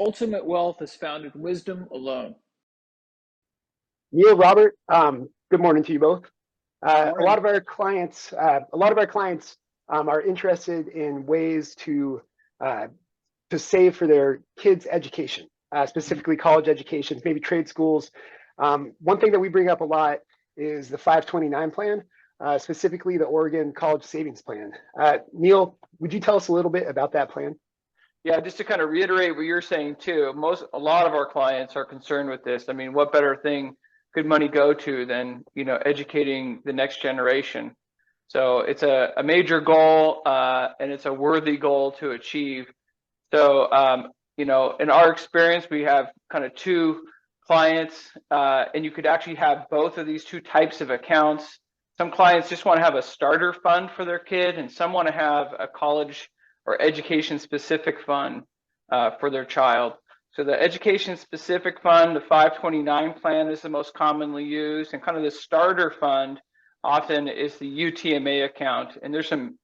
Ultimate wealth is found in wisdom alone. Neal, Robert, good morning to you both. A lot Morning. of our clients, are interested in ways uh, to save for their kids' education, specifically college education, maybe trade schools. One thing that we bring up a lot is the 529 plan, specifically the Oregon College Savings Plan. Neal, would you tell us a little bit about that plan? Yeah, just to kind of reiterate what you're saying too, a lot of our clients are concerned with this. I mean, what better thing could money go to than, educating the next generation? So it's a major goal, and it's a worthy goal to achieve. So, in our experience, we have kind of two clients, and you could actually have both of these two types of accounts. Some clients just want to have a starter fund for their kid, and some want to have a college or education specific fund for their child. So the education specific fund, the 529 plan, is the most commonly used, and kind of the starter fund often is the UTMA account. And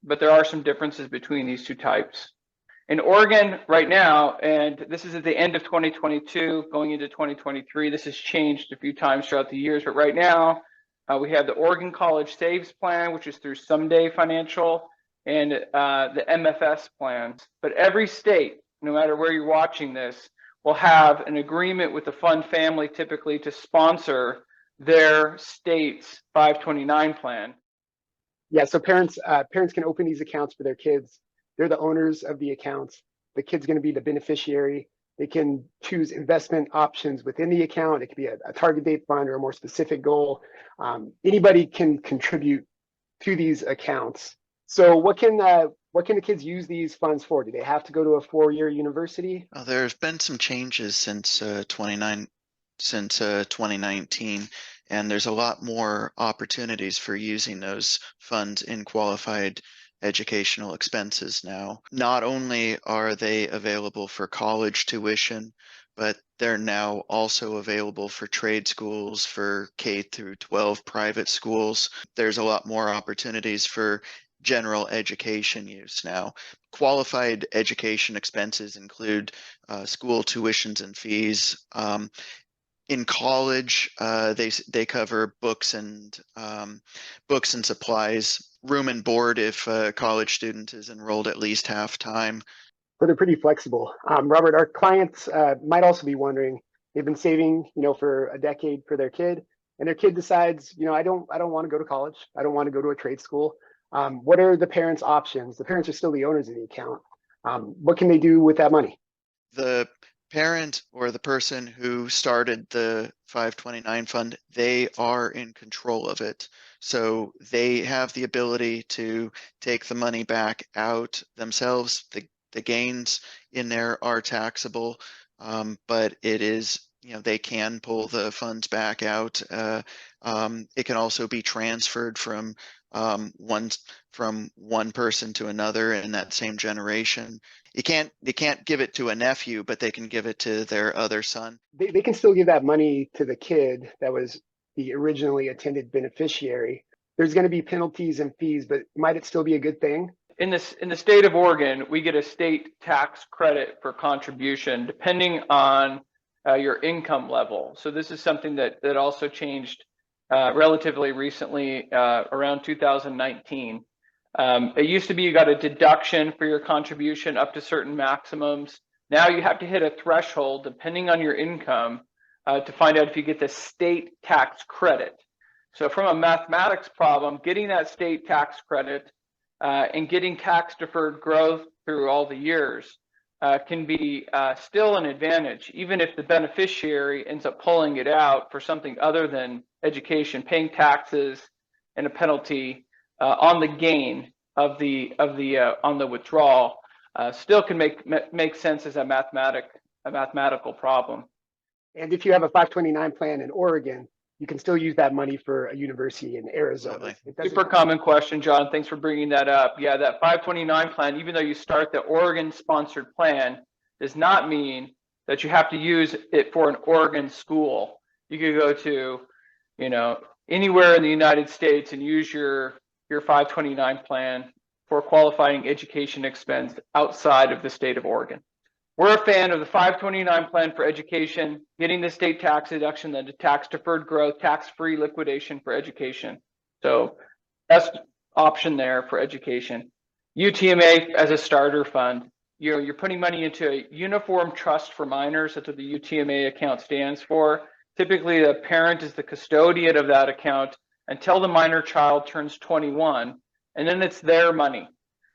but there are some differences between these two types. In Oregon right now, and this is at the end of 2022, going into 2023, this has changed a few times throughout the years, but right now we have the Oregon College Saves Plan, which is through Someday Financial, and the MFS plan. But every state, no matter where you're watching this, will have an agreement with the fund family typically to sponsor their state's 529 plan. Yeah, so parents can open these accounts for their kids. They're the owners of the accounts. The kid's going to be the beneficiary. They can choose investment options within the account. It could be a target date fund or a more specific goal. Anybody can contribute to these accounts. So what can the kids use these funds for? Do they have to go to a 4-year university? There's been some changes since 2019, and there's a lot more opportunities for using those funds in qualified educational expenses now. Not only are they available for college tuition, but they're now also available for trade schools, for K through 12 private schools. There's a lot more opportunities for general education use now. Qualified education expenses include school tuitions and fees. In college, they cover books and supplies, room and board if a college student is enrolled at least half time. So they're pretty flexible. Robert, our clients might also be wondering, they've been saving, for a decade for their kid, and their kid decides, I don't want to go to college. I don't want to go to a trade school. What are the parents' options? The parents are still the owners of the account. What can they do with that money? The parent or the person who started the 529 fund, they are in control of it. So they have the ability to take the money back out themselves. The gains in there are taxable, but it is, they can pull the funds back out. It can also be transferred from one person to another in that same generation. They can't give it to a nephew, but they can give it to their other son. They can still give that money to the kid that was the originally intended beneficiary. There's going to be penalties and fees, but might it still be a good thing? In the state of Oregon, we get a state tax credit for contribution depending on your income level. So this is something that also changed relatively recently, around 2019. It used to be you got a deduction for your contribution up to certain maximums. Now you have to hit a threshold depending on your income to find out if you get the state tax credit. So from a mathematics problem, getting that state tax credit and getting tax deferred growth through all the years can be still an advantage, even if the beneficiary ends up pulling it out for something other than education, paying taxes and a penalty on the gain of the on the withdrawal. Still can make sense as a mathematical problem. And if you have a 529 plan in Oregon, you can still use that money for a university in Arizona. Super common question, John. Thanks for bringing that up. Yeah, that 529 plan, even though you start the Oregon sponsored plan, does not mean that you have to use it for an Oregon school. You could go to, anywhere in the United States and use your 529 plan for qualifying education expense outside of the state of Oregon. we're a fan of the 529 plan for education, getting the state tax deduction, then the tax deferred growth, tax-free liquidation for education. So best option there for education. UTMA as a starter fund. You're putting money into a uniform trust for minors. That's what the UTMA account stands for. Typically, the parent is the custodian of that account until the minor child turns 21, and then it's their money.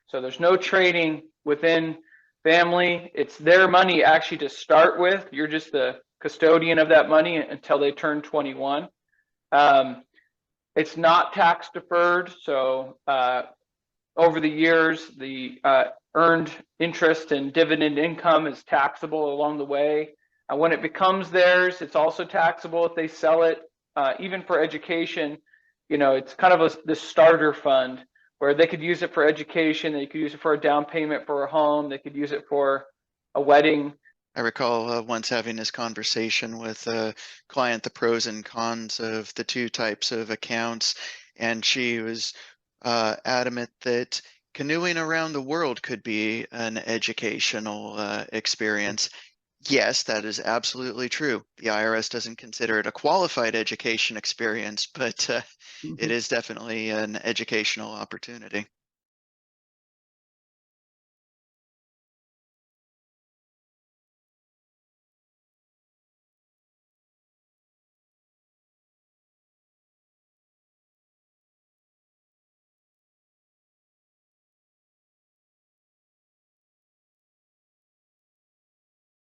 So there's no trading within family. It's their money actually to start with. You're just the custodian of that money until they turn 21. It's not tax deferred. So over the years, the earned interest and dividend income is taxable along the way. And when it becomes theirs, it's also taxable if they sell it. Even for education, it's kind of this starter fund where they could use it for education. They could use it for a down payment for a home. They could use it for a wedding. I recall once having this conversation with a client, the pros and cons of the two types of accounts, and she was adamant that canoeing around the world could be an educational experience. Yes, that is absolutely true. The IRS doesn't consider it a qualified education experience, but it is definitely an educational opportunity.